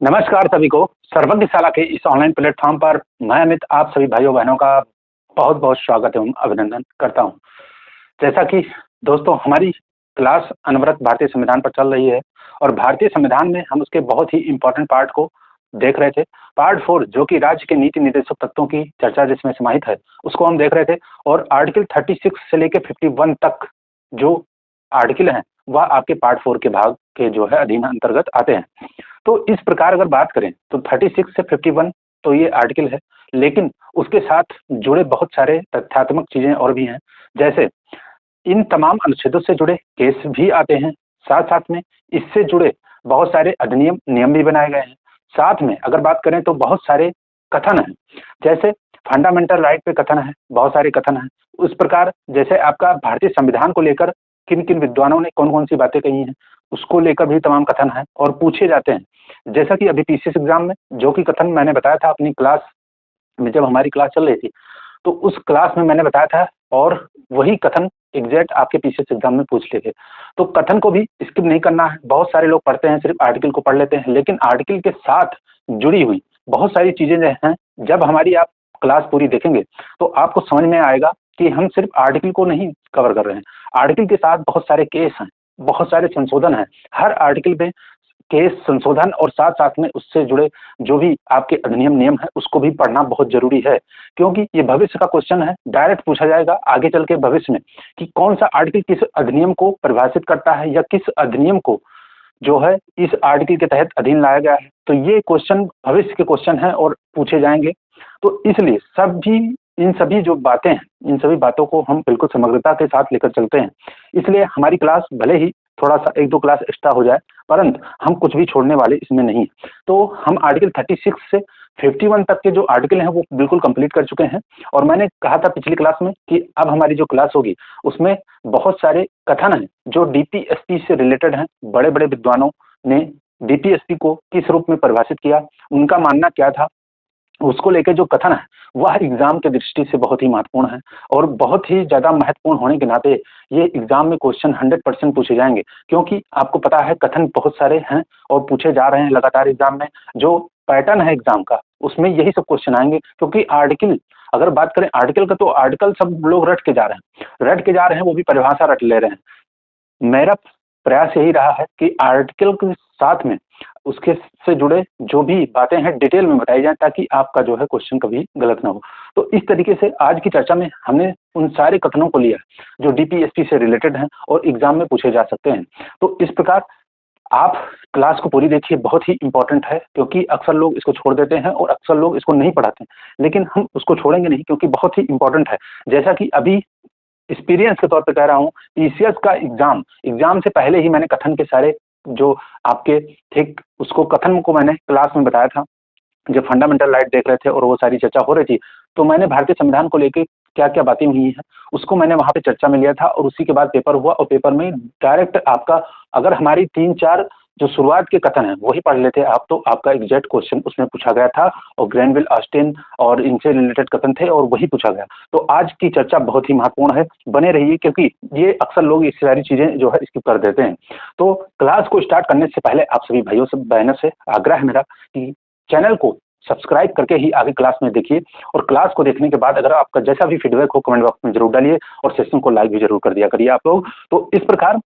नमस्कार सभी को। सर्वज्ञ शाला के इस ऑनलाइन प्लेटफॉर्म पर मैं अमित आप सभी भाइयों बहनों का बहुत बहुत स्वागत एवं अभिनंदन करता हूं। जैसा कि दोस्तों हमारी क्लास अनवरत भारतीय संविधान पर चल रही है और भारतीय संविधान में हम उसके बहुत ही इम्पोर्टेंट पार्ट को देख रहे थे। पार्ट 4 जो कि राज्य के नीति निर्देशक तत्वों की चर्चा जिसमें समाहित है उसको हम देख रहे थे और आर्टिकल 36 से लेकर 51 तक जो आर्टिकल हैं वह आपके पार्ट 4 के भाग के जो है अधीन अंतर्गत आते हैं। तो इस प्रकार अगर बात करें तो 36 से 51 तो ये आर्टिकल है, लेकिन उसके साथ जुड़े बहुत सारे तथ्यात्मक चीजें और भी हैं। जैसे इन तमाम अनुच्छेदों से जुड़े केस भी आते हैं, साथ साथ में इससे जुड़े बहुत सारे अधिनियम नियम भी बनाए गए हैं। साथ में अगर बात करें तो बहुत सारे कथन हैं, जैसे फंडामेंटल राइट पे कथन है, बहुत सारे कथन हैं। उस प्रकार जैसे आपका भारतीय संविधान को लेकर किन किन विद्वानों ने कौन कौन सी बातें कही हैं उसको लेकर भी तमाम कथन है और पूछे जाते हैं। जैसा कि अभी पीसीएस एग्जाम में जो कि कथन मैंने बताया था अपनी क्लास में, जब हमारी क्लास चल रही थी तो उस क्लास में मैंने बताया था और वही कथन एग्जैक्ट आपके पीसीएस एग्जाम में पूछ लेते। तो कथन को भी स्किप नहीं करना है। बहुत सारे लोग पढ़ते हैं, सिर्फ आर्टिकल को पढ़ लेते हैं, लेकिन आर्टिकल के साथ जुड़ी हुई बहुत सारी चीजें जो हैं, जब हमारी आप क्लास पूरी देखेंगे तो आपको समझ में आएगा कि हम सिर्फ आर्टिकल को नहीं कवर कर रहे हैं। आर्टिकल के साथ बहुत सारे केस हैं, बहुत सारे संशोधन हैं। हर आर्टिकल में केस संशोधन और साथ साथ में उससे जुड़े जो भी आपके अधिनियम नियम है उसको भी पढ़ना बहुत जरूरी है, क्योंकि ये भविष्य का क्वेश्चन है। डायरेक्ट पूछा जाएगा आगे चल के भविष्य में कि कौन सा आर्टिकल किस अधिनियम को परिभाषित करता है या किस अधिनियम को जो है इस आर्टिकल के तहत अधीन लाया गया है। तो ये क्वेश्चन भविष्य के क्वेश्चन है और पूछे जाएंगे। तो इसलिए इन सभी जो बातें हैं, इन सभी बातों को हम बिल्कुल समग्रता के साथ लेकर चलते हैं। इसलिए हमारी क्लास भले ही थोड़ा सा 1-2 क्लास एक्स्ट्रा हो जाए, परंतु हम कुछ भी छोड़ने वाले इसमें नहीं। तो हम आर्टिकल 36 से 51 तक के जो आर्टिकल हैं वो बिल्कुल कंप्लीट कर चुके हैं। और मैंने कहा था पिछली क्लास में कि अब हमारी जो क्लास होगी उसमें बहुत सारे कथन हैं जो डीपीएसपी से रिलेटेड हैं। बड़े बड़े विद्वानों ने डीपीएसपी को किस रूप में परिभाषित किया, उनका मानना क्या था, उसको लेकर जो कथन है वह एग्जाम के दृष्टि से बहुत ही महत्वपूर्ण है और बहुत ही ज्यादा महत्वपूर्ण होने के नाते ये एग्जाम में क्वेश्चन 100% पूछे जाएंगे, क्योंकि आपको पता है कथन बहुत सारे हैं और पूछे जा रहे हैं लगातार एग्जाम में। जो पैटर्न है एग्जाम का उसमें यही सब क्वेश्चन आएंगे, क्योंकि आर्टिकल अगर बात करें आर्टिकल का तो आर्टिकल सब लोग रट के जा रहे हैं, वो भी परिभाषा रट ले रहे हैं। मेरा प्रयास यही रहा है कि आर्टिकल के साथ में उसके से जुड़े जो भी बातें हैं डिटेल में बताई जाए, ताकि आपका जो है क्वेश्चन कभी गलत ना हो। तो इस तरीके से आज की चर्चा में हमने उन सारे कथनों को लिया जो डीपीएसपी से रिलेटेड हैं और एग्जाम में पूछे जा सकते हैं। तो इस प्रकार आप क्लास को पूरी देखिए, बहुत ही इंपॉर्टेंट है, क्योंकि अक्सर लोग इसको छोड़ देते हैं और अक्सर लोग इसको नहीं पढ़ाते हैं, लेकिन हम उसको छोड़ेंगे नहीं क्योंकि बहुत ही इंपॉर्टेंट है। जैसा कि अभी एक्सपीरियंस के तौर पे कह रहा हूँ, पीसीएस का एग्जाम से पहले ही मैंने कथन के सारे जो आपके ठीक उसको कथन को मैंने क्लास में बताया था। जब फंडामेंटल राइट देख रहे थे और वो सारी चर्चा हो रही थी तो मैंने भारतीय संविधान को लेके क्या क्या बातें हुई हैं उसको मैंने वहां पे चर्चा में लिया था और उसी के बाद पेपर हुआ और पेपर में डायरेक्ट आपका अगर हमारी 3-4 जो शुरुआत के कथन है वही पढ़ लेते आप तो आपका एग्जैक्ट क्वेश्चन उसमें पूछा गया था और ग्रैनविल ऑस्टिन और इनसे रिलेटेड कथन थे और वही पूछा गया। तो आज की चर्चा बहुत ही महत्वपूर्ण है, बने रहिए, क्योंकि ये अक्सर लोग इस सारी चीजें जो है स्किप कर देते हैं। तो क्लास को स्टार्ट करने से पहले आप सभी भाइयों से बहनों से आग्रह है मेरा कि चैनल को सब्सक्राइब करके ही आगे क्लास में देखिए और क्लास को देखने के बाद अगर आपका जैसा भी फीडबैक हो कमेंट बॉक्स में जरूर डालिए और सेशन को लाइक भी जरूर कर दिया करिए आप लोग। तो इस प्रकार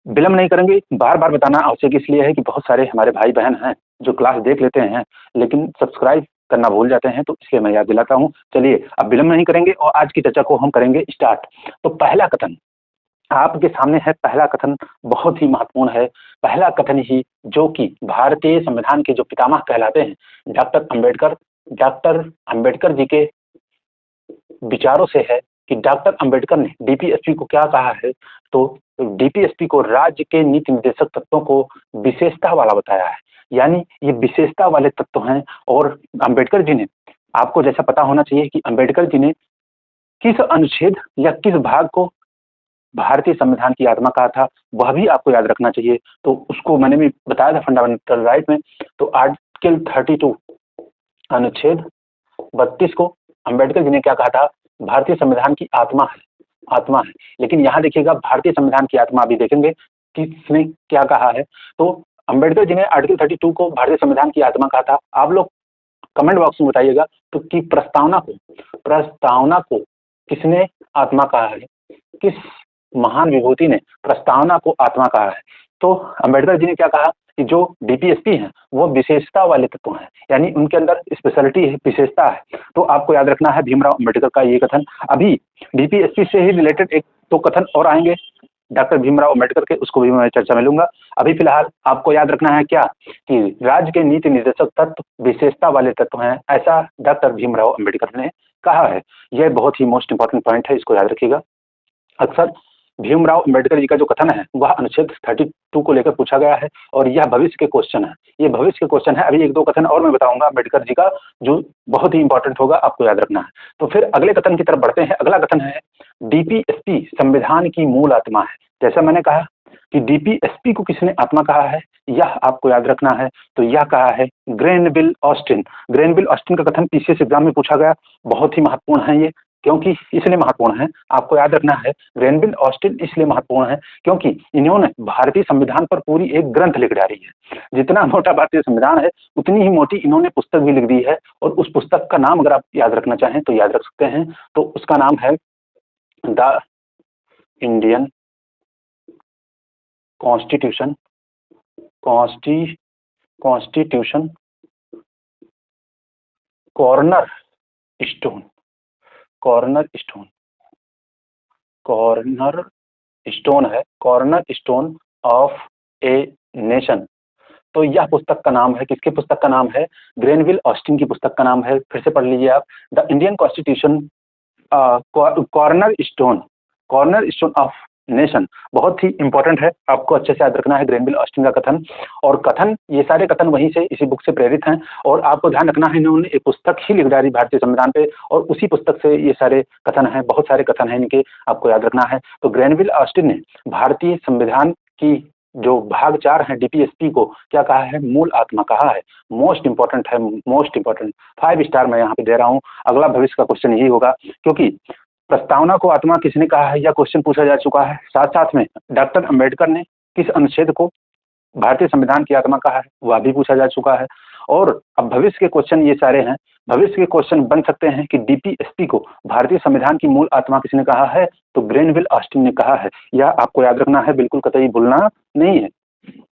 विलंब नहीं करेंगे। बार बार बताना आवश्यक इसलिए है कि बहुत सारे हमारे भाई बहन हैं जो क्लास देख लेते हैं लेकिन सब्सक्राइब करना भूल जाते हैं, तो इसलिए मैं याद दिलाता हूँ। चलिए अब विलंब नहीं करेंगे और आज की चर्चा को हम करेंगे स्टार्ट। तो पहला कथन आपके सामने है। पहला कथन बहुत ही महत्वपूर्ण है। पहला कथन ही जो कि भारतीय संविधान के जो पितामह कहलाते हैं डॉक्टर अंबेडकर जी के विचारों से है कि डॉक्टर अंबेडकर ने डीपीएसपी को क्या कहा है। तो डीपीएसपी को राज्य के नीति निर्देशक तत्वों को विशेषता वाला बताया है, यानी ये विशेषता वाले तत्व हैं। और अंबेडकर जी ने, आपको जैसा पता होना चाहिए कि अंबेडकर जी ने किस अनुच्छेद या किस भाग को भारतीय संविधान की आत्मा कहा था वह भी आपको याद रखना चाहिए। तो उसको मैंने भी बताया था फंडामेंटल राइट में। तो आर्टिकल 32 अनुच्छेद 32 को अंबेडकर जी ने क्या कहा था, भारतीय संविधान की आत्मा है। लेकिन यहाँ देखिएगा भारतीय संविधान की आत्मा अभी देखेंगे किसने क्या कहा है। तो अंबेडकर जी ने आर्टिकल 32 को भारतीय संविधान की आत्मा कहा था। आप लोग कमेंट बॉक्स में बताइएगा तो कि प्रस्तावना को किसने आत्मा कहा है, किस महान विभूति ने प्रस्तावना को आत्मा कहा है। तो अंबेडकर जी ने क्या कहा कि जो डीपीएसपी हैं वो विशेषता वाले तत्व हैं, यानी उनके अंदर स्पेशलिटी है, विशेषता है। तो आपको याद रखना है भीमराव अंबेडकर का ये कथन। अभी डीपीएसपी से ही रिलेटेड एक तो कथन और आएंगे डॉक्टर भीमराव अंबेडकर के, उसको भी मैं चर्चा में लूंगा। अभी फिलहाल आपको याद रखना है क्या कि राज्य के नीति निर्देशक तत्व विशेषता वाले तत्व हैं, ऐसा डॉक्टर भीमराव अंबेडकर ने कहा है। यह बहुत ही मोस्ट इंपॉर्टेंट पॉइंट है, इसको याद रखिएगा। अक्सर भीमराव अंबेडकर जी का जो कथन है वह अनुच्छेद 32 को लेकर पूछा गया है और यह भविष्य के क्वेश्चन है, ये भविष्य के क्वेश्चन है। अभी एक दो कथन और मैं बताऊंगा अंबेडकर जी का जो बहुत ही इंपॉर्टेंट होगा, आपको याद रखना है। तो फिर अगले कथन की तरफ बढ़ते हैं। अगला कथन है डीपीएसपी संविधान की मूल आत्मा है। जैसा मैंने कहा कि डीपीएसपी को किसने आत्मा कहा है, यह आपको याद रखना है। तो यह कहा है ग्रेनविल ऑस्टिन। ग्रेनविल ऑस्टिन का कथन पीसीएस एग्जाम में पूछा गया, बहुत ही महत्वपूर्ण है ये। क्योंकि इसलिए महत्वपूर्ण है, आपको याद रखना है ग्रेनविल ऑस्टिन इसलिए महत्वपूर्ण है क्योंकि इन्होंने भारतीय संविधान पर पूरी एक ग्रंथ लिख डाली है। जितना मोटा भारतीय संविधान है उतनी ही मोटी इन्होंने पुस्तक भी लिख दी है। और उस पुस्तक का नाम अगर आप याद रखना चाहें तो याद रख सकते हैं। तो उसका नाम है the Indian constitution constitution corner stone है, corner stone of a nation. तो यह पुस्तक का नाम है, किसके पुस्तक का नाम है? ग्रेनविल ऑस्टिन की पुस्तक का नाम है। फिर से पढ़ लीजिए आप, the Indian constitution corner stone of nation. बहुत ही इंपॉर्टेंट है, आपको अच्छे से याद रखना है ग्रेनविल ऑस्टिन का कथन। और कथन, ये सारे कथन वहीं से इसी बुक से प्रेरित हैं। और आपको ध्यान रखना है इन्होंने एक पुस्तक ही लिख डाली भारतीय संविधान पे और उसी पुस्तक से ये सारे कथन हैं, बहुत सारे कथन हैं इनके, आपको याद रखना है। तो ग्रेनविल ऑस्टिन ने भारतीय संविधान की जो भाग 4 है डीपीएसपी को क्या कहा है? मूल आत्मा कहा है। मोस्ट इंपॉर्टेंट है, मोस्ट इंपॉर्टेंट। 5 स्टार मैं यहाँ पे दे रहा हूँ। अगला भविष्य का क्वेश्चन यही होगा, क्योंकि प्रस्तावना को आत्मा किसने कहा है यह क्वेश्चन पूछा जा चुका है। साथ साथ में डॉक्टर अंबेडकर ने किस अनुच्छेद को भारतीय संविधान की आत्मा कहा है वह भी पूछा जा चुका है। और अब भविष्य के क्वेश्चन ये सारे हैं। भविष्य के क्वेश्चन बन सकते हैं कि डीपीएसपी को भारतीय संविधान की मूल आत्मा किसने कहा है? तो ग्रेनविल ऑस्टिन ने कहा है। यह आपको याद रखना है, बिल्कुल कतई भूलना नहीं है।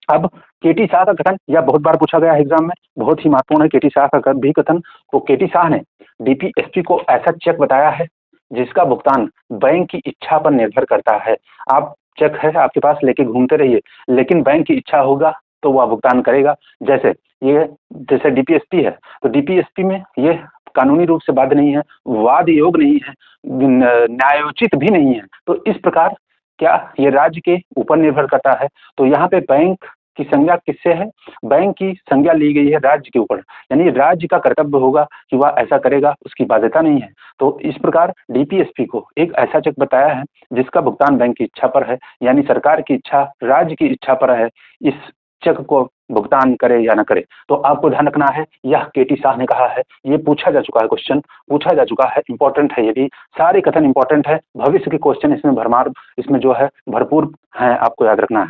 अब केटी शाह का कथन, यह बहुत बार पूछा गया है एग्जाम में, बहुत ही महत्वपूर्ण है केटी शाह का भी कथन। तो केटी शाह ने डीपीएसपी को ऐसा चेक बताया है जिसका भुगतान बैंक की इच्छा पर निर्भर करता है। आप चेक है आपके पास लेके घूमते रहिए, लेकिन बैंक की इच्छा होगा तो वह भुगतान करेगा। जैसे डीपीएसपी है, तो डीपीएसपी में ये कानूनी रूप से बाध्य नहीं है, वाद योग नहीं है, न्यायोचित भी नहीं है। तो इस प्रकार क्या ये राज्य के ऊपर निर्भर करता है। तो यहाँ पे बैंक की संज्ञा किससे है? बैंक की संज्ञा ली गई है राज्य के ऊपर, यानी राज्य का कर्तव्य होगा कि वह ऐसा करेगा, उसकी बाध्यता नहीं है। तो इस प्रकार डीपीएसपी को एक ऐसा चेक बताया है जिसका भुगतान बैंक की इच्छा पर है, यानी सरकार की इच्छा, राज्य की इच्छा पर है इस चेक को भुगतान करे या न करे। तो आपको ध्यान रखना है, यह केटी शाह ने कहा है, ये पूछा जा चुका है, क्वेश्चन पूछा जा चुका है, इंपॉर्टेंट है। ये भी सारे कथन इंपॉर्टेंट है, भविष्य के क्वेश्चन इसमें भरमार, इसमें जो है भरपूर है, आपको याद रखना है।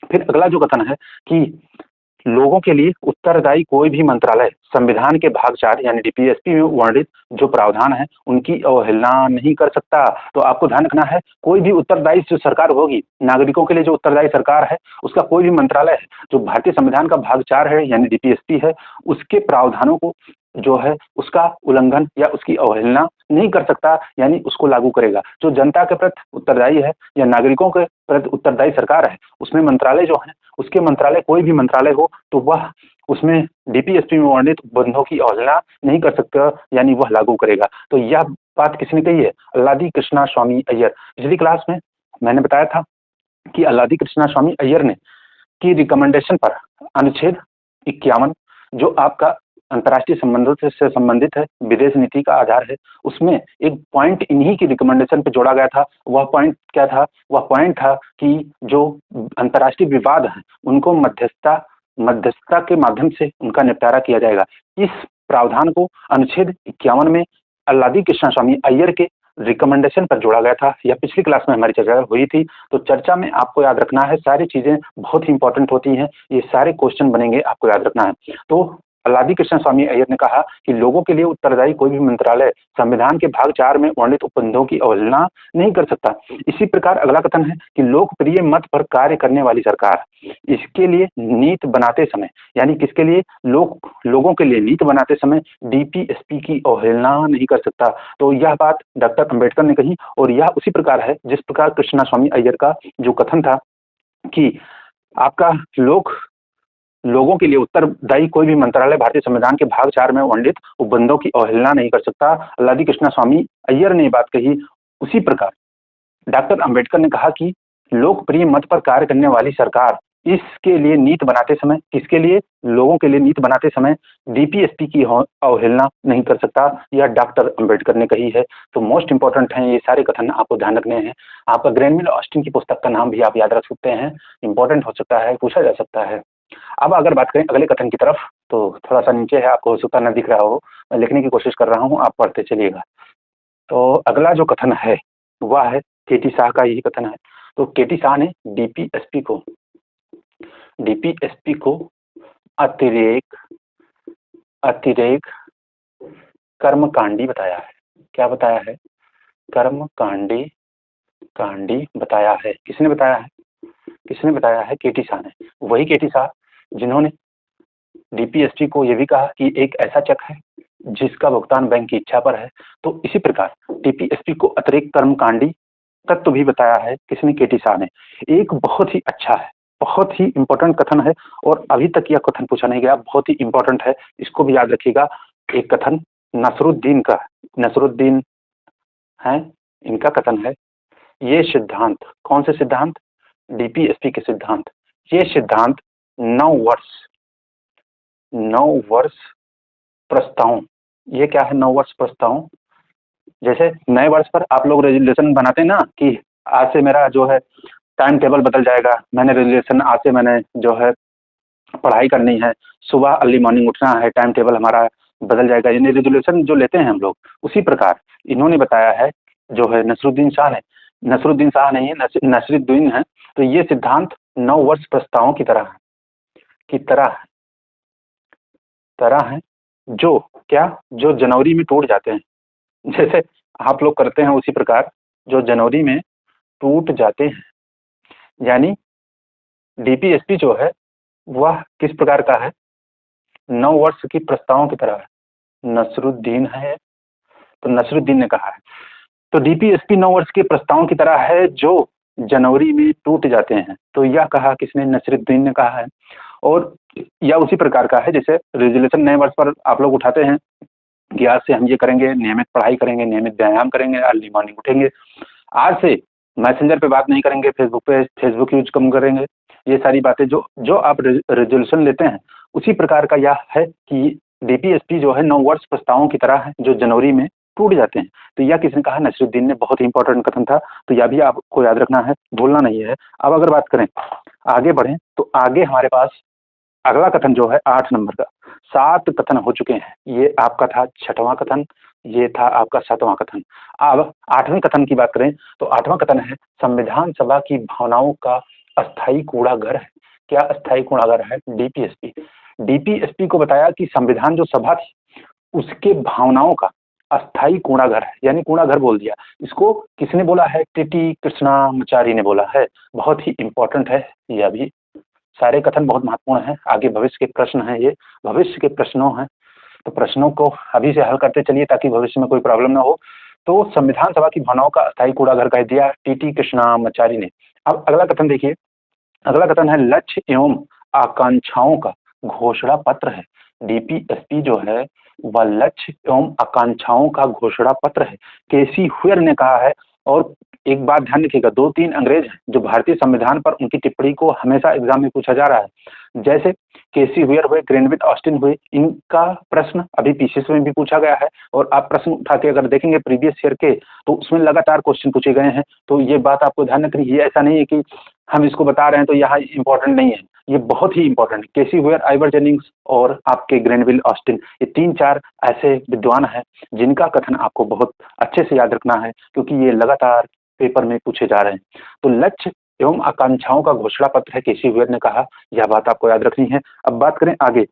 फिर अगला जो कथन है कि लोगों के लिए उत्तरदायी कोई भी मंत्रालय संविधान के भाग 4 यानी डीपीएसपी में वर्णित जो प्रावधान है उनकी अवहेलना नहीं कर सकता। तो आपको ध्यान रखना है, कोई भी उत्तरदायी जो सरकार होगी, नागरिकों के लिए जो उत्तरदायी सरकार है, उसका कोई भी मंत्रालय है जो भारतीय संविधान का भाग 4 है यानी डीपीएसपी है, उसके प्रावधानों को जो है उसका उल्लंघन या उसकी अवहेलना नहीं कर सकता, यानी उसको लागू करेगा। जो जनता के प्रति उत्तरदायी है या नागरिकों के प्रति उत्तरदायी सरकार है, उसमें मंत्रालय जो है, उसके मंत्रालय कोई भी मंत्रालय हो तो वह उसमें डीपीएसपी में वर्णित बंधों की अवहेलना नहीं कर सकता, यानी वह लागू करेगा। तो यह बात किसने कही है? अल्लादी कृष्णा स्वामी अय्यर। पिछली क्लास में मैंने बताया था कि अल्लादी कृष्णा स्वामी अय्यर ने की रिकमेंडेशन पर अनुच्छेद 51 जो आपका अंतर्राष्ट्रीय संबंधों से संबंधित है, विदेश नीति का आधार है, उसमें एक पॉइंट इन्हीं की रिकमेंडेशन पे जोड़ा गया था। वह पॉइंट क्या था? वह पॉइंट था कि जो अंतर्राष्ट्रीय विवाद है उनको मध्यस्थता के माध्यम से उनका निपटारा किया जाएगा। इस प्रावधान को अनुच्छेद 51 में अल्लादी कृष्णा स्वामी अय्यर के रिकमेंडेशन पर जोड़ा गया था, या पिछली क्लास में हमारी चर्चा हुई थी। तो चर्चा में आपको याद रखना है, सारी चीजें बहुत ही इंपॉर्टेंट होती हैं, ये सारे क्वेश्चन बनेंगे, आपको याद रखना है। तो अल्लादी कृष्ण स्वामी अय्यर ने कहा कि लोगों के लिए उत्तरदायी कोई भी मंत्रालय संविधान के भाग 4 में वर्णित उपबंधों की अवहेलना नहीं कर सकता। इसी प्रकार अगला कथन है कि लोकप्रिय मत पर कार्य करने वाली सरकार इसके लिए नीति बनाते समय, यानी किसके लिए, लोगों के लिए नीति बनाते समय डीपीएसपी की अवहेलना नहीं कर सकता। तो यह बात डॉक्टर अंबेडकर ने कही, और यह उसी प्रकार है जिस प्रकार कृष्णा स्वामी अय्यर का जो कथन था कि आपका लोगों के लिए उत्तरदायी कोई भी मंत्रालय भारतीय संविधान के भाग 4 में वर्णित उपबंधों की अवहेलना नहीं कर सकता। अल्लादी कृष्णा स्वामी अय्यर ने बात कही। उसी प्रकार डॉक्टर अंबेडकर ने कहा कि लोकप्रिय मत पर कार्य करने वाली सरकार इसके लिए नीति बनाते समय, किसके लिए, लोगों के लिए नीति बनाते समय डीपीएसपी की अवहेलना नहीं कर सकता, यह डॉक्टर अंबेडकर ने कही है। तो मोस्ट इंपॉर्टेंट हैं ये सारे कथन, आपको ध्यान रखने हैं। आपका ग्रैनविल ऑस्टिन की पुस्तक का नाम भी आप याद रख सकते हैं, इंपॉर्टेंट हो सकता है, पूछा जा सकता है। अब अगर बात करें अगले कथन की तरफ, तो थोड़ा सा नीचे है, आपको हो सकता न दिख रहा हो, मैं लिखने की कोशिश कर रहा हूँ, आप पढ़ते चलिएगा। तो अगला जो कथन है वह है केटी शाह का, यही कथन है। तो केटी शाह ने डीपीएसपी को अतिरेक कर्मकांडी बताया है। क्या बताया है, कर्मकांडी बताया है। किसने बताया है, केटी शाह ने। वही केटी शाह जिन्होंने डीपीएसपी को यह भी कहा कि एक ऐसा चेक है जिसका भुगतान बैंक की इच्छा पर है। तो इसी प्रकार डीपीएसपी को अतिरेक कर्मकांडी तत्व भी बताया है, किसने, केटी शाह ने। एक बहुत ही अच्छा है, बहुत ही इंपॉर्टेंट कथन है, और अभी तक यह कथन पूछा नहीं गया, बहुत ही इंपॉर्टेंट है, इसको भी याद रखिएगा। एक कथन नसरुद्दीन है, इनका कथन है, ये सिद्धांत, कौन से सिद्धांत, डीपीएसपी के सिद्धांत, ये सिद्धांत 9 वर्ष प्रस्ताव, ये क्या है, 9 वर्ष प्रस्ताव। जैसे नए वर्ष पर आप लोग रेजोल्यूशन बनाते हैं ना कि आज से मेरा जो है टाइम टेबल बदल जाएगा, मैंने रेजोल्यूशन आज से मैंने जो है पढ़ाई करनी है, सुबह अर्ली मॉर्निंग उठना है, टाइम टेबल हमारा बदल जाएगा, यानी रेजोल्यूशन जो लेते हैं हम लोग, उसी प्रकार इन्होंने बताया है, जो है नसरुद्दीन शाह नहीं है, नसरुद्दीन है। तो ये सिद्धांत 9 वर्ष प्रस्तावों की तरह है, जो जनवरी में टूट जाते हैं, जैसे आप लोग करते हैं उसी प्रकार जो जनवरी में टूट जाते हैं। यानी डीपीएसपी जो है वह किस प्रकार का है, 9 वर्ष की प्रस्तावों की तरह है। नसरुद्दीन है, तो नसरुद्दीन ने कहा है। तो डीपीएसपी 9 वर्ष के प्रस्तावों की तरह है जो जनवरी में टूट जाते हैं। तो यह कहा किसने, नसरुद्दीन ने कहा है। और यह उसी प्रकार का है जैसे रेजोल्यूशन नए वर्ष पर आप लोग उठाते हैं कि आज से हम ये करेंगे, नियमित पढ़ाई करेंगे, नियमित व्यायाम करेंगे, अर्ली मॉर्निंग उठेंगे, आज से मैसेंजर पे बात नहीं करेंगे, फेसबुक यूज कम करेंगे, ये सारी बातें जो आप रेजोल्यूशन लेते हैं, उसी प्रकार का यह है कि डीपीएसपी जो है 9 वर्ष प्रस्तावों की तरह है जो जनवरी में टूट जाते हैं। तो यह किसने कहा, नसरुद्दीन ने। बहुत ही इंपॉर्टेंट कथन था, तो यह भी आपको याद रखना है, भूलना नहीं है। अब अगर बात करें, आगे बढ़ें, तो आगे हमारे पास अगला कथन जो है 8 नंबर का, 7 कथन हो चुके हैं। ये आपका था 6वां कथन, ये था आपका 7वां कथन। अब 8वें कथन की बात करें तो 8वां कथन है, संविधान सभा की भावनाओं का अस्थायी कूड़ाघर है। क्या अस्थायी कूड़ाघर है, डीपीएसपी को बताया कि संविधान जो सभा थी उसके भावनाओं का अस्थायी कूड़ाघर है, यानी कूड़ाघर बोल दिया। इसको किसने बोला है, टीटी कृष्णामाचारी ने बोला है। बहुत ही इंपॉर्टेंट है, यह भी सारे कथन बहुत महत्वपूर्ण है, आगे भविष्य के प्रश्न हैं, ये भविष्य के प्रश्नों हैं, तो प्रश्नों को अभी से हल करते चलिए ताकि भविष्य में कोई प्रॉब्लम ना हो। तो संविधान सभा की भावनाओं का अस्थायी कूड़ाघर कह दिया टीटी कृष्णामाचारी ने। अब अगला कथन देखिए, अगला कथन है लक्ष्य एवं आकांक्षाओं का घोषणा पत्र है। डीपीएसपी जो है वह लक्ष्य एवं आकांक्षाओं का घोषणा पत्र है, केसी हुयर ने कहा है। और एक बात ध्यान रखिएगा, 2-3 अंग्रेज हैं जो भारतीय संविधान पर उनकी टिप्पणी को हमेशा एग्जाम में पूछा जा रहा है, जैसे केसी हुयर हुए, ग्रेनविल ऑस्टिन हुए, इनका प्रश्न अभी पीसीएस में भी पूछा गया है। और आप प्रश्न उठा के अगर देखेंगे प्रीवियस ईयर के, तो उसमें लगातार क्वेश्चन पूछे गए हैं। तो ये बात आपको ध्यान रखनी है, ऐसा नहीं है कि हम इसको बता रहे हैं तो यहाँ इंपॉर्टेंट नहीं है, ये बहुत ही important. KC Wheare, Ivor Jennings और आपके ग्रेनविल ऑस्टिन, ये 3-4 ऐसे विद्वान हैं जिनका कथन आपको बहुत अच्छे से याद रखना है, क्योंकि ये लगातार पेपर में पूछे जा रहे हैं। तो लक्ष्य एवं आकांक्षाओं का घोषणा पत्र है, केसी हुयर ने कहा, यह बात आपको याद रखनी है। अब बात करें आगे,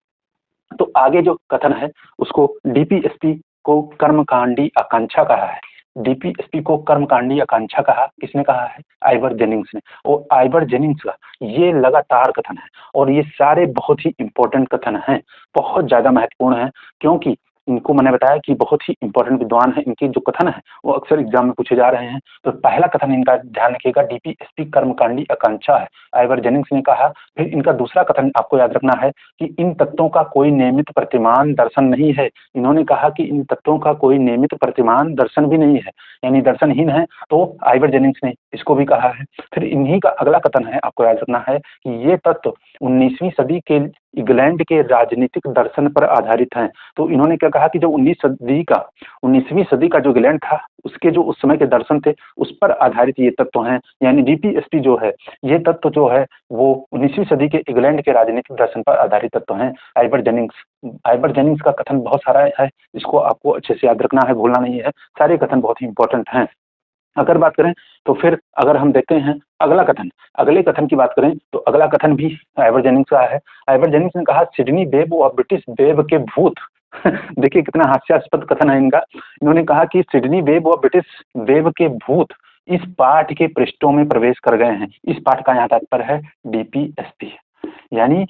तो आगे जो कथन है उसको डीपीएसपी को कर्मकांडी आकांक्षा कहा है। डीपीएसपी को कर्मकांडी आकांक्षा कहा, किसने कहा है? आइवर जेनिंग्स ने। और आइवर जेनिंग्स का ये लगातार कथन है, और ये सारे बहुत ही इंपॉर्टेंट कथन हैं, बहुत ज्यादा महत्वपूर्ण है, क्योंकि इनको मैंने बताया कि बहुत ही इंपॉर्टेंट विद्वान है, इनके जो कथन है वो अक्सर एग्जाम में पूछे जा रहे हैं। तो पहला कथन इनका ध्यान रखिएगा, डीपीएसपी कर्मकांडी आकांक्षा है, आइवर जेनिंग्स ने कहा। फिर इनका दूसरा कथन आपको याद रखना है कि इन तत्वों का कोई नियमित प्रतिमान दर्शन नहीं है। इन्होंने कहा कि इन तत्वों का कोई नियमित प्रतिमान दर्शन भी नहीं है, यानी दर्शनहीन है, तो आइवर जेनिंग्स ने इसको भी कहा है। फिर इन्हीं का अगला कथन है, आपको याद रखना है कि ये तत्व 19वीं सदी के इंग्लैंड के राजनीतिक दर्शन पर आधारित हैं। तो इन्होंने क्या कहा कि जो 19वीं सदी का जो इंग्लैंड था, उसके जो उस समय के दर्शन थे उस पर आधारित ये तत्व हैं। यानी डीपीएसपी जो है, ये तत्व जो है वो 19वीं सदी के इंग्लैंड के राजनीतिक दर्शन पर आधारित तत्व हैं। आइवर जेनिंग्स का कथन बहुत सारा है, इसको आपको अच्छे से याद रखना है, भूलना नहीं है, सारे कथन बहुत ही इंपॉर्टेंट हैं। अगर बात करें तो फिर अगर हम देखते हैं अगला कथन, अगले कथन की बात करें तो अगला कथन भी आइवर जेनिंग्स का है। आइवर जेनिंग्स ने कहा, सिडनी वेब और ब्रिटिश वेब के भूत देखिए कितना हास्यास्पद कथन है इनका। इन्होंने कहा कि सिडनी वेब और ब्रिटिश वेब के भूत इस पाठ के पृष्ठों में प्रवेश कर गए हैं। इस पाठ का यहाँ तात्पर्य है डीपीएसपी, यानी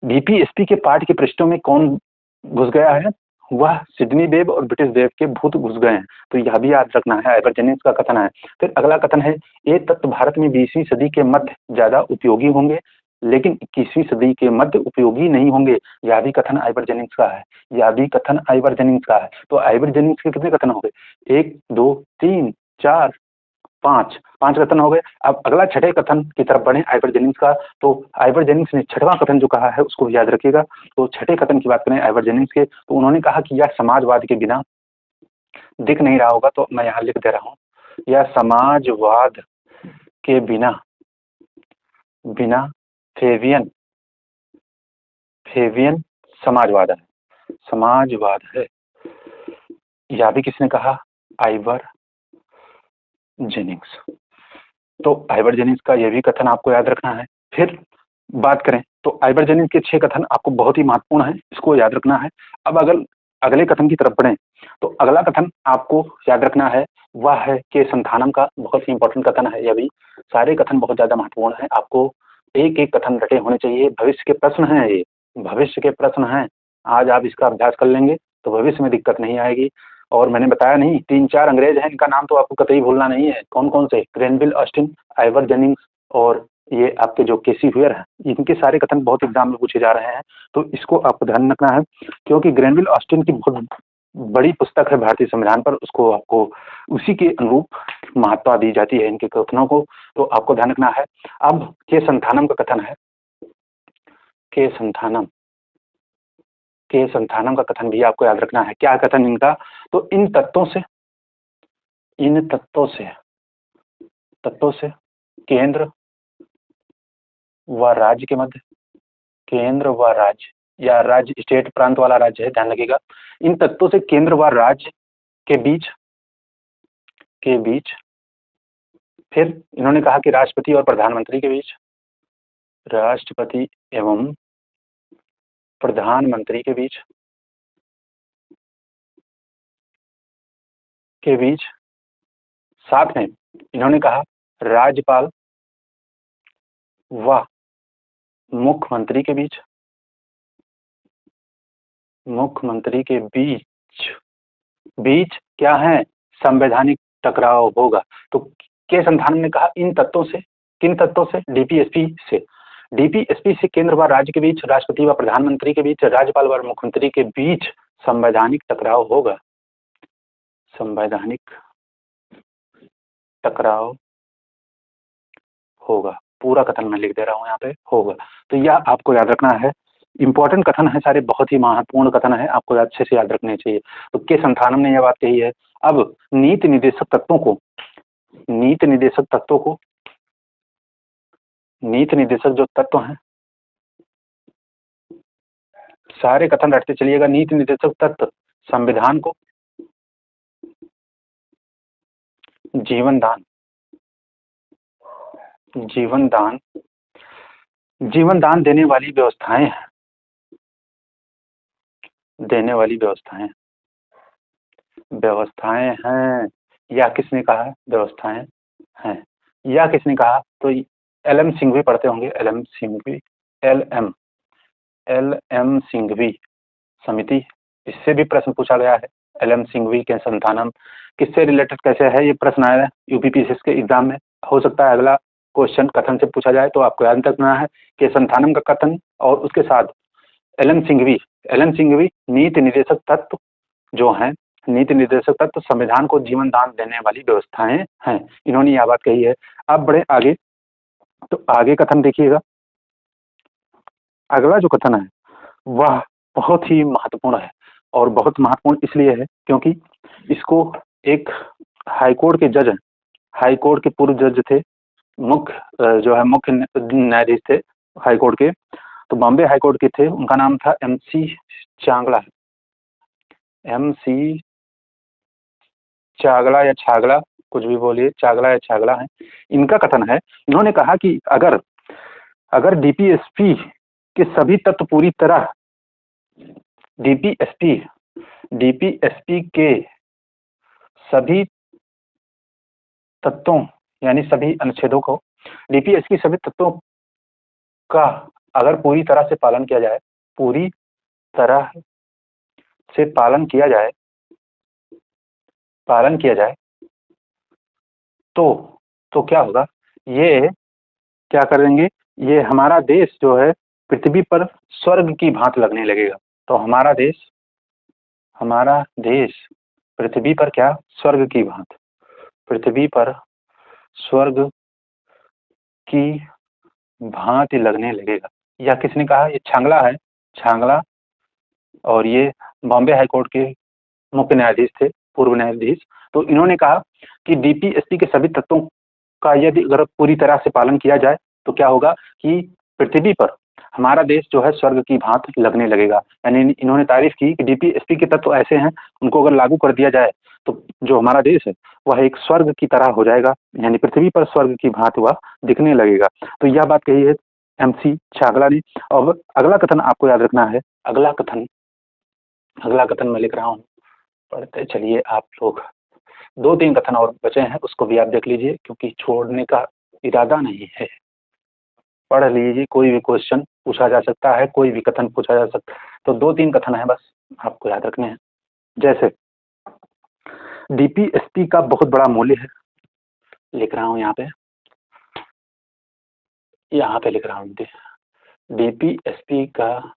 डीपीएसपी के पाठ के पृष्ठों में कौन घुस गया है? वह सिडनी वेब और ब्रिटिश वेब के भूत घुस गए हैं। तो यह भी याद रखना है, आइवर जेनिंग्स का कथन है। फिर अगला कथन है, ये तत्व भारत में 20वीं सदी के मध्य ज्यादा उपयोगी होंगे, लेकिन 21वीं सदी के मध्य उपयोगी नहीं होंगे। यह भी कथन आइवर जेनिंग्स का है, यह भी कथन आइवर जेनिंग्स का है। तो आइवर जेनिंग्स के कितने कथन हो गए? 1 2 3 4 5 कथन हो गए। अब अगला छठे कथन की तरफ बढ़े आइवर जेनिंग्स का। तो आइवर जेनिंग्स ने छठवां कथन जो कहा है उसको याद रखिएगा। तो छठे कथन की बात करें आइवर जेनिंग्स के, तो उन्होंने कहा कि यह समाजवाद के बिना, दिख नहीं रहा होगा तो मैं यहाँ लिख दे रहा हूँ, यह समाजवाद के बिना फेवियन समाजवाद है, समाजवाद है। यह भी किसने कहा? Ivor Jennings. तो आइवर जेनिंग्स का यह भी कथन आपको याद रखना है। फिर बात करें तो आइवर जेनिंग्स के 6 कथन आपको बहुत ही महत्वपूर्ण है, इसको याद रखना है। अब अगर अगले कथन की तरफ बढ़े तो अगला कथन आपको याद रखना है, वह है के संथानम का, बहुत ही इंपॉर्टेंट कथन है। यह भी सारे कथन बहुत ज्यादा महत्वपूर्ण है, आपको एक एक कथन रटे होने चाहिए। भविष्य के प्रश्न हैं, ये भविष्य के प्रश्न हैं। आज आप इसका अभ्यास कर लेंगे तो भविष्य में दिक्कत नहीं आएगी। और मैंने बताया नहीं, 3-4 अंग्रेज हैं, इनका नाम तो आपको कतई भूलना नहीं है। कौन कौन से? ग्रेनविल ऑस्टिन, आइवर जेनिंग्स और ये आपके जो केसी हुयर हैं। इनके सारे कथन बहुत एग्जाम में पूछे जा रहे हैं, तो इसको आपको ध्यान रखना है, क्योंकि ग्रेनविल ऑस्टिन की बहुत बड़ी पुस्तक है भारतीय संविधान पर, उसको आपको उसी के अनुरूप महत्ता दी जाती है इनके कथनों को, तो आपको ध्यान रखना है। अब के संथानम का कथन है, के संथानम का कथन भी आपको याद रखना है। क्या कथन इनका? तो इन तत्वों से केंद्र व राज्य के मध्य, केंद्र व राज्य या राज्य स्टेट प्रांत वाला राज्य है, ध्यान रखिएगा। इन तत्वों से केंद्र व राज्य के बीच फिर इन्होंने कहा कि राष्ट्रपति और प्रधानमंत्री के बीच, राष्ट्रपति एवं प्रधानमंत्री के बीच साथ में इन्होंने कहा राज्यपाल व मुख्यमंत्री के बीच क्या है? संवैधानिक टकराव होगा। तो के संथानम ने कहा इन तत्वों से, किन तत्वों से? डीपीएसपी से केंद्र व राज्य के बीच, राष्ट्रपति व प्रधानमंत्री के बीच, राज्यपाल व मुख्यमंत्री के बीच संवैधानिक टकराव होगा, संवैधानिक टकराव होगा। पूरा कथन मैं लिख दे रहा हूँ यहाँ पे, होगा। तो यह आपको याद रखना है, इंपॉर्टेंट कथन है सारे, बहुत ही महत्वपूर्ण कथन है, आपको अच्छे से याद रखने चाहिए। तो के संथानम ने यह बात कही है। अब नीति निर्देशक तत्वों को नीति निर्देशक जो तत्व हैं, सारे कथन रटते चलिएगा। नीति निर्देशक तत्व संविधान को जीवन दान, जीवन दान, जीवन दान देने वाली व्यवस्थाएं हैं, देने वाली व्यवस्थाएं, व्यवस्थाएं हैं, या किसने कहा व्यवस्थाएं हैं, या किसने कहा? तो एल.एम. सिंघवी पढ़ते होंगे, एल.एम. सिंघवी, एल.एम. सिंघवी समिति, इससे भी प्रश्न पूछा गया है। एल.एम. सिंघवी के संतानम किससे रिलेटेड कैसे है, ये प्रश्न आया है यूपीपीसीएस के एग्जाम में। हो सकता है अगला क्वेश्चन कथन से पूछा जाए, तो आपको याद रखना है कि संतानम का कथन और उसके साथ एल.एम. सिंघवी, एल.एम. सिंघवी नीति निर्देशक तत्व जो हैं, नीति निर्देशक तत्व संविधान को जीवन दान देने वाली व्यवस्थाएं हैं, इन्होंने यह बात कही है। अब बढ़े आगे, तो आगे कथन देखिएगा। अगला जो कथन है वह बहुत ही महत्वपूर्ण है, और बहुत महत्वपूर्ण इसलिए है क्योंकि इसको एक हाईकोर्ट के जज हैं, हाईकोर्ट के पूर्व जज थे, मुख्य जो है मुख्य न्यायाधीश थे हाईकोर्ट के, तो बॉम्बे हाईकोर्ट के थे, उनका नाम था एम.सी. चांगला, एम.सी. चागला या छागला, कुछ भी बोलिए, चागला या छागला है। इनका कथन है, इन्होंने कहा कि अगर डीपीएसपी के सभी तत्व पूरी तरह, डीपीएसपी के सभी तत्वों यानी सभी अनुच्छेदों को, डीपीएसपी के सभी तत्वों का अगर पूरी तरह से पालन किया जाए, पूरी तरह से पालन किया जाए तो क्या होगा? ये क्या करेंगे? ये हमारा देश जो है पृथ्वी पर स्वर्ग की भांति लगने लगेगा। तो हमारा देश पृथ्वी पर क्या? स्वर्ग की भांति, पृथ्वी पर स्वर्ग की भांति लगने लगेगा। यह किसने कहा? ये छांगला है, छांगला, और ये बॉम्बे हाईकोर्ट के मुख्य न्यायाधीश थे, पूर्व न्यायाधीश। तो इन्होंने कहा कि डीपीएसपी के सभी तत्वों का यदि अगर पूरी तरह से पालन किया जाए तो क्या होगा कि पृथ्वी पर हमारा देश जो है स्वर्ग की भांति लगने लगेगा। यानी इन्होंने तारीफ की कि डीपीएसपी के तत्व ऐसे हैं, उनको अगर लागू कर दिया जाए तो जो हमारा देश है वह एक स्वर्ग की तरह हो जाएगा, यानी पृथ्वी पर स्वर्ग की भांति वह दिखने लगेगा। तो यह बात कही है एम.सी. छागला ने। अब अगला कथन आपको याद रखना है, अगला कथन मैं लिख रहा हूँ, पढ़ते चलिए आप लोग। 2-3 कथन और बचे हैं, उसको भी आप देख लीजिए, क्योंकि छोड़ने का इरादा नहीं है। पढ़ लीजिए, कोई भी क्वेश्चन पूछा जा सकता है, कोई भी कथन पूछा जा सकता है। तो 2-3 कथन है बस आपको याद रखने हैं। जैसे डीपीएसपी का बहुत बड़ा मूल्य है, लिख रहा हूँ यहाँ पे लिख रहा हूँ, डीपीएसपी का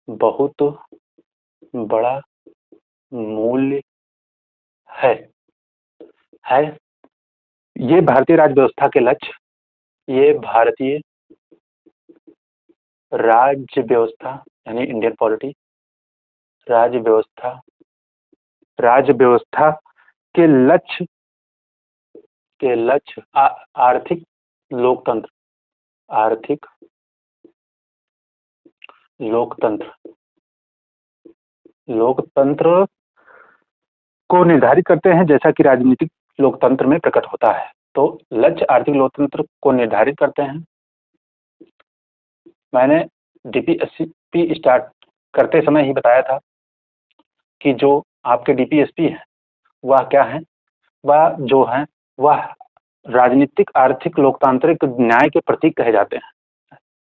बहुत बड़ा मूल्य है। ये भारतीय राज्य व्यवस्था के लक्ष्य, ये भारतीय राज्य व्यवस्था यानी इंडियन पॉलिटी, राज्य व्यवस्था के लक्ष्य आर्थिक लोकतंत्र को निर्धारित करते हैं, जैसा कि राजनीतिक लोकतंत्र में प्रकट होता है। तो लक्ष्य आर्थिक लोकतंत्र को निर्धारित करते हैं। मैंने डीपीएसपी स्टार्ट करते समय ही बताया था कि जो आपके डीपीएसपी है वह क्या है, वह राजनीतिक आर्थिक लोकतांत्रिक न्याय के प्रतीक कहे जाते हैं।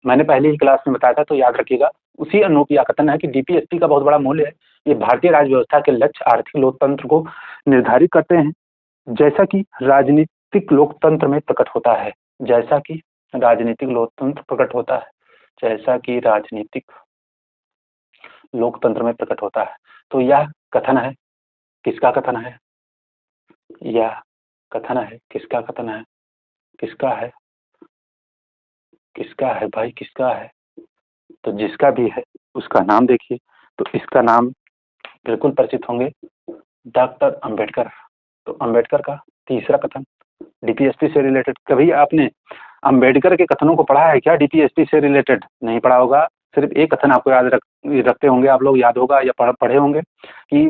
मैंने पहले ही क्लास में बताया था, तो याद रखिएगा। उसी अनुरूप यह कथन है कि डीपीएसपी का बहुत बड़ा मूल्य है, ये भारतीय राज्य व्यवस्था के लक्ष्य आर्थिक लोकतंत्र को निर्धारित करते हैं, जैसा कि राजनीतिक लोकतंत्र में प्रकट होता है, जैसा कि राजनीतिक लोकतंत्र में प्रकट होता है। तो यह कथन है, किसका कथन है? यह कथन है, किसका कथन है? किसका है भाई, किसका है? तो जिसका भी है उसका नाम देखिए। तो इसका नाम बिल्कुल परिचित होंगे, डॉक्टर अंबेडकर। तो अंबेडकर का तीसरा कथन डीपीएसपी से रिलेटेड, कभी आपने अंबेडकर के कथनों को पढ़ा है क्या डीपीएसपी से रिलेटेड? नहीं पढ़ा होगा। सिर्फ एक कथन आपको याद रखते होंगे आप लोग, याद होगा या पढ़े होंगे कि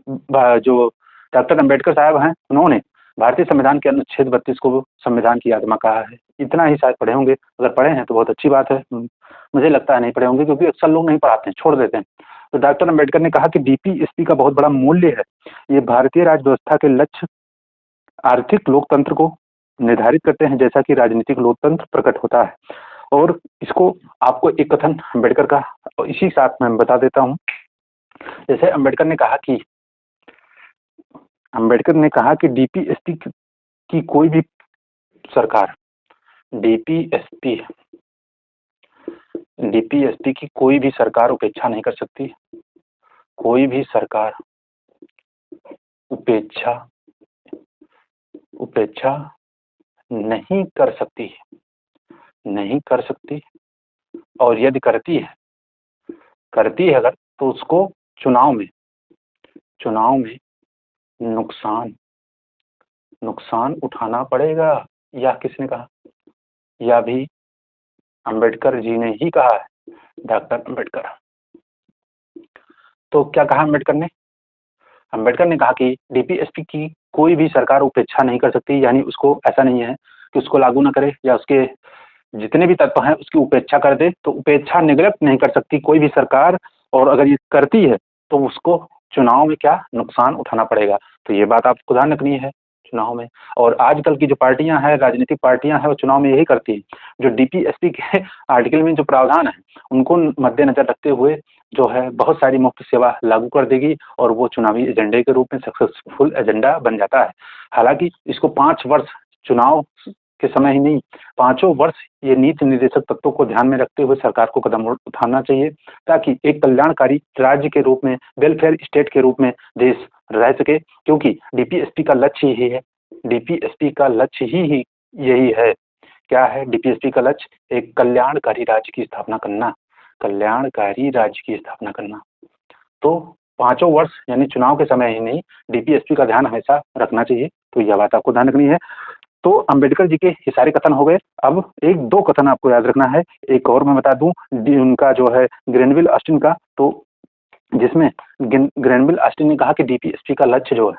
जो डॉक्टर अंबेडकर साहब हैं उन्होंने भारतीय संविधान के अनुच्छेद 32 को संविधान की आत्मा कहा है। इतना ही शायद पढ़े होंगे, अगर पढ़े हैं तो बहुत अच्छी बात है। मुझे लगता है नहीं पढ़े होंगे, क्योंकि अक्सर लोग नहीं पढ़ाते हैं, छोड़ देते हैं। तो डॉक्टर अंबेडकर ने कहा कि डीपीएसपी का बहुत बड़ा मूल्य है, ये भारतीय राज्य व्यवस्था के लक्ष्य आर्थिक लोकतंत्र को निर्धारित करते हैं, जैसा कि राजनीतिक लोकतंत्र प्रकट होता है। और इसको आपको एक कथन अंबेडकर का इसी साथ मैं बता देता हूँ। जैसे अंबेडकर ने कहा कि डीपीएसपी की कोई भी सरकार डीपीएसपी की कोई भी सरकार उपेक्षा नहीं कर सकती। कोई भी सरकार उपेक्षा नहीं कर सकती। और यदि करती है अगर, तो उसको चुनाव में नुकसान उठाना पड़ेगा। यह किसने कहा? यह भी अंबेडकर जी ने ही कहा है, डॉक्टर अंबेडकर। तो क्या कहा अंबेडकर ने कहा कि डीपीएसपी की कोई भी सरकार उपेक्षा नहीं कर सकती, यानी उसको ऐसा नहीं है कि उसको लागू ना करे या उसके जितने भी तत्व हैं उसकी उपेक्षा कर दे। तो उपेक्षा निगलेक्ट नहीं कर सकती कोई भी सरकार, और अगर ये करती है तो उसको चुनाव में क्या नुकसान उठाना पड़ेगा। तो ये बात आपको ध्यान रखनी है चुनाव में। और आजकल की जो पार्टियां हैं, राजनीतिक पार्टियां हैं, वो चुनाव में यही करती है। जो डीपीएसपी के आर्टिकल में जो प्रावधान है उनको मद्देनजर रखते हुए जो है बहुत सारी मुफ्त सेवा लागू कर देगी, और वो चुनावी एजेंडे के रूप में सक्सेसफुल एजेंडा बन जाता है। हालांकि इसको 5 वर्ष चुनाव के समय ही नहीं, 5 वर्ष ये नीति निर्देशक तत्वों को ध्यान में रखते हुए सरकार को कदम उठाना चाहिए, ताकि एक कल्याणकारी राज्य के रूप में, वेलफेयर स्टेट के रूप में देश रह सके। क्योंकि डीपीएसपी का लक्ष्य ही है, यही है। क्या है डीपीएसपी का लक्ष्य? एक कल्याणकारी राज्य की स्थापना करना। तो 5 वर्ष यानी चुनाव के समय ही नहीं, डीपीएसपी का ध्यान हमेशा रखना चाहिए। तो यह बात आपको ध्यान रखनी है। तो अंबेडकर जी के ये सारे कथन हो गए। अब 1-2 कथन आपको याद रखना है। एक और मैं बता दूं, उनका जो है ग्रेनविल ऑस्टिन का, तो जिसमें ग्रेनविल ऑस्टिन ने कहा कि डीपीएसपी का लक्ष्य जो है,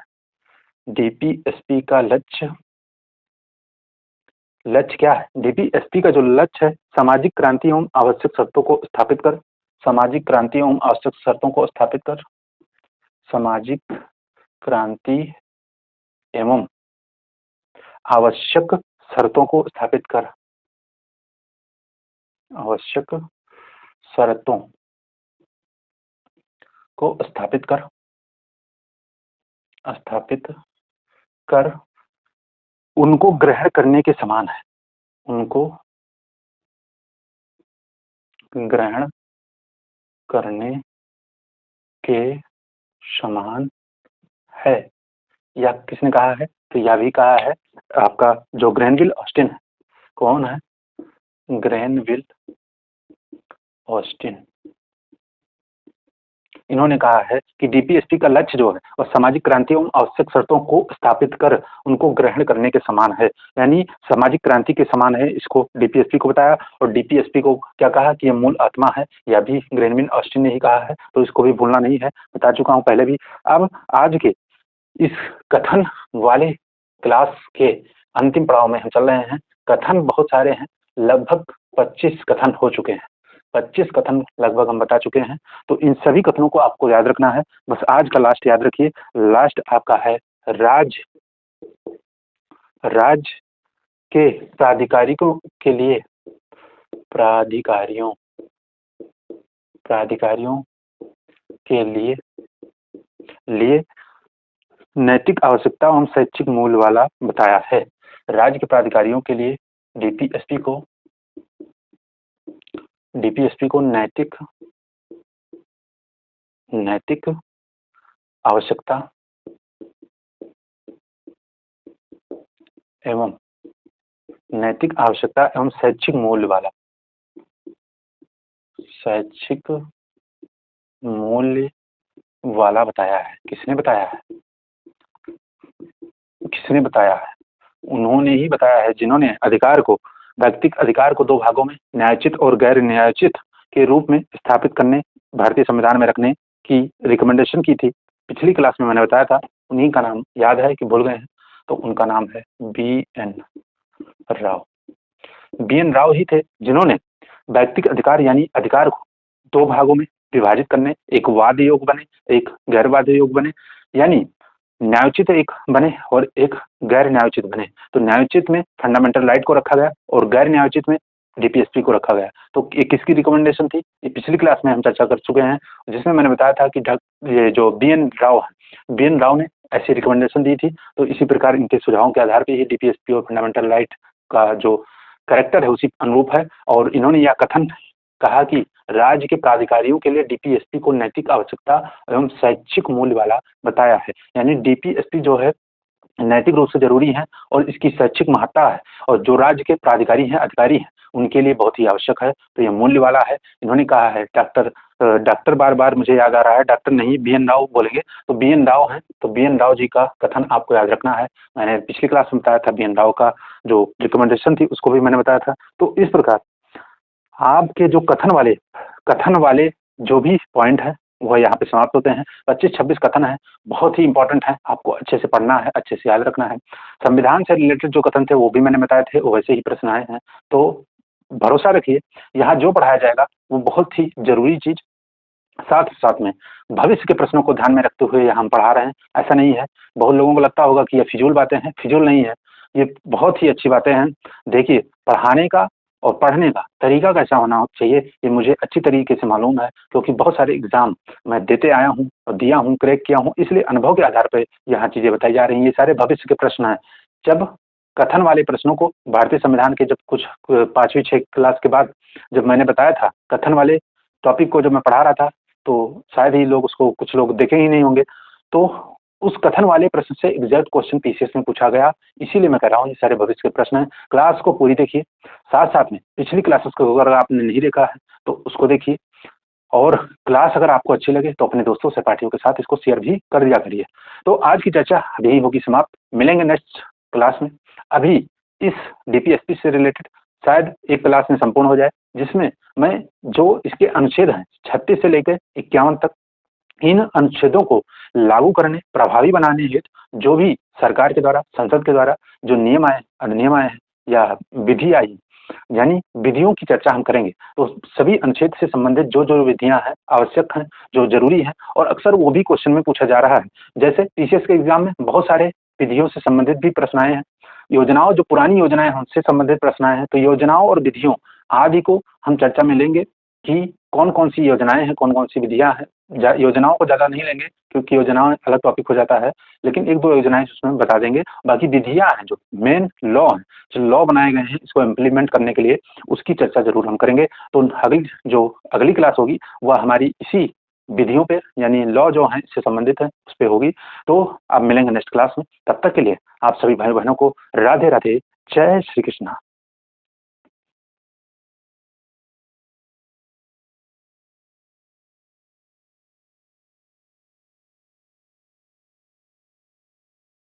लक्ष्य क्या है? डीपीएसपी का जो लक्ष्य है, सामाजिक क्रांति एवं आवश्यक शर्तों को स्थापित कर, सामाजिक क्रांति एवं आवश्यक शर्तों को स्थापित कर, सामाजिक क्रांति एवं आवश्यक शर्तों को स्थापित कर, आवश्यक शर्तों को स्थापित कर उनको ग्रहण करने के समान है, उनको ग्रहण करने के समान है। यह किसने कहा है? तो यह भी कहा है आपका जो ग्रेनविल ऑस्टिन है। कौन है? Granville Austin. इन्होंने कहा है कि डीपीएसपी का लक्ष्य जो है और सामाजिक क्रांति एवं आवश्यक शर्तों को स्थापित कर उनको ग्रहण करने के समान है, यानी सामाजिक क्रांति के समान है। इसको डीपीएसपी को बताया, और डीपीएसपी को क्या कहा कि यह मूल आत्मा है। यह भी ग्रेनविल ऑस्टिन ने ही कहा है, तो इसको भी भूलना नहीं है, बता चुका हूँ पहले भी। अब आज के इस कथन वाले क्लास के अंतिम पड़ाव में हम चल रहे हैं। कथन बहुत सारे हैं, लगभग 25 कथन हो चुके हैं। 25 कथन लगभग हम बता चुके हैं। तो इन सभी कथनों को आपको याद रखना है। बस आज का लास्ट याद रखिए। लास्ट आपका है राज्य के प्राधिकारियों के लिए, प्राधिकारियों के लिए नैतिक आवश्यकता एवं शैक्षिक मूल्य वाला बताया है। राज्य के प्राधिकारियों के लिए डीपीएसपी को नैतिक आवश्यकता एवं शैक्षिक मूल्य वाला बताया है। किसने बताया है? उन्होंने ही बताया है, जिन्होंने अधिकार को व्यक्तिगत अधिकार को दो भागों में न्यायोचित और गैर न्यायोचित के रूप में स्थापित करने, भारतीय संविधान में रखने की रिकमेंडेशन की थी। पिछली क्लास में मैंने बताया था, उन्हीं का नाम याद है कि भूल गए हैं? तो उनका नाम है बी.एन. राव। बी.एन. राव ही थे जिन्होंने व्यक्तिगत अधिकार यानी अधिकार को दो भागों में विभाजित करने, एक वाद योग बने, एक गैर वाद योग बने, यानी न्यायोचित एक बने और एक गैर न्यायोचित बने। तो न्यायोचित में फंडामेंटल राइट को रखा गया और गैर न्यायोचित में डीपीएसपी को रखा गया। तो ये किसकी रिकमेंडेशन थी? ये पिछली क्लास में हम चर्चा कर चुके हैं, जिसमें मैंने बताया था कि ये जो बी.एन. राव है, बी.एन. राव ने ऐसी रिकमेंडेशन दी थी। तो इसी प्रकार इनके सुझावों के आधार पर ही डीपीएसपी और फंडामेंटल राइट का जो कैरेक्टर है उसी अनुरूप है। और इन्होंने यह कथन कहा कि राज्य के प्राधिकारियों के लिए डीपीएसपी को नैतिक आवश्यकता एवं शैक्षिक मूल्य वाला बताया है। यानी डीपीएसपी जो है नैतिक रूप से जरूरी है और इसकी शैक्षिक महत्ता है, और जो राज्य के प्राधिकारी हैं, अधिकारी हैं, उनके लिए बहुत ही आवश्यक है। तो यह मूल्य वाला है। इन्होंने कहा है, डॉक्टर बार बार मुझे याद आ रहा है, डॉक्टर नहीं बी.एन. राव बोलेंगे, तो बी.एन. राव हैं। तो बी.एन. राव जी का कथन आपको याद रखना है। मैंने पिछली क्लास में बताया था, बी.एन. राव का जो रिकमेंडेशन थी उसको भी मैंने बताया था। तो इस प्रकार आपके जो कथन वाले जो भी पॉइंट है वह यहाँ पे समाप्त होते हैं। 25-26 कथन है, बहुत ही इंपॉर्टेंट है, आपको अच्छे से पढ़ना है, अच्छे से याद रखना है। संविधान से रिलेटेड जो कथन थे वो भी मैंने बताए थे, वैसे ही प्रश्न आए हैं। तो भरोसा रखिए, यहाँ जो पढ़ाया जाएगा वो बहुत ही जरूरी चीज, साथ साथ में भविष्य के प्रश्नों को ध्यान में रखते हुए यहाँ हम पढ़ा रहे हैं। ऐसा नहीं है, बहुत लोगों को लगता होगा कि ये फिजूल बातें हैं, फिजूल नहीं है, ये बहुत ही अच्छी बातें हैं। देखिए, पढ़ाने का और पढ़ने का तरीका कैसा होना चाहिए ये मुझे अच्छी तरीके से मालूम है, क्योंकि बहुत सारे एग्जाम मैं देते आया हूँ और दिया हूँ, क्रैक किया हूँ, इसलिए अनुभव के आधार पर यहाँ चीजें बताई जा रही हैं। ये सारे भविष्य के प्रश्न हैं। जब कथन वाले प्रश्नों को भारतीय संविधान के जब कुछ 5वीं-6 क्लास के बाद जब मैंने बताया था, कथन वाले टॉपिक को जब मैं पढ़ा रहा था, तो शायद ही लोग उसको, कुछ लोग देखे ही नहीं होंगे। तो उस कथन वाले प्रश्न से एग्जैक्ट क्वेश्चन पीसीएस में पूछा गया, इसीलिए मैं कह रहा हूँ ये सारे भविष्य के प्रश्न हैं। क्लास को पूरी देखिए, साथ साथ में पिछली क्लासेस को अगर आपने नहीं देखा है तो उसको देखिए, और क्लास अगर आपको अच्छी लगे तो अपने दोस्तों सहपाठियों के साथ इसको शेयर भी कर दिया करिए। तो आज की चर्चा यही होगी समाप्त, मिलेंगे नेक्स्ट क्लास में। अभी इस डीपीएसपी से रिलेटेड शायद एक क्लास में संपूर्ण हो जाए, जिसमें मैं जो इसके अनुच्छेद हैं 36 से लेकर 51 तक, इन अनुच्छेदों को लागू करने, प्रभावी बनाने हेतु जो भी सरकार के द्वारा, संसद के द्वारा जो नियम आए, अधिनियम आए हैं या विधि आई, यानी विधियों की चर्चा हम करेंगे। तो सभी अनुच्छेद से संबंधित जो जो विधियां हैं, आवश्यक हैं, जो जरूरी है, और अक्सर वो भी क्वेश्चन में पूछा जा रहा है। जैसे पीसीएस के एग्जाम में बहुत सारे विधियों से संबंधित भी प्रश्न आए हैं, योजनाओं, जो पुरानी योजनाएं हैं उनसे संबंधित प्रश्न आए हैं। तो योजनाओं और विधियों आदि को हम चर्चा में लेंगे कि कौन कौन सी योजनाएं हैं, कौन कौन सी विधियां हैं। योजनाओं को ज्यादा नहीं लेंगे क्योंकि योजनाओं अलग टॉपिक हो जाता है, लेकिन 1-2 योजनाएं उसमें बता देंगे। बाकी विधियां हैं, जो मेन लॉ है, जो लॉ बनाए गए हैं इसको इम्प्लीमेंट करने के लिए, उसकी चर्चा जरूर हम करेंगे। तो अगली क्लास होगी वह हमारी इसी विधियों पे, यानी लॉ जो है इससे संबंधित है, उस पर होगी। तो आप मिलेंगे नेक्स्ट क्लास में। तब तक के लिए आप सभी भाई बहनों को राधे राधे, जय श्री कृष्णा।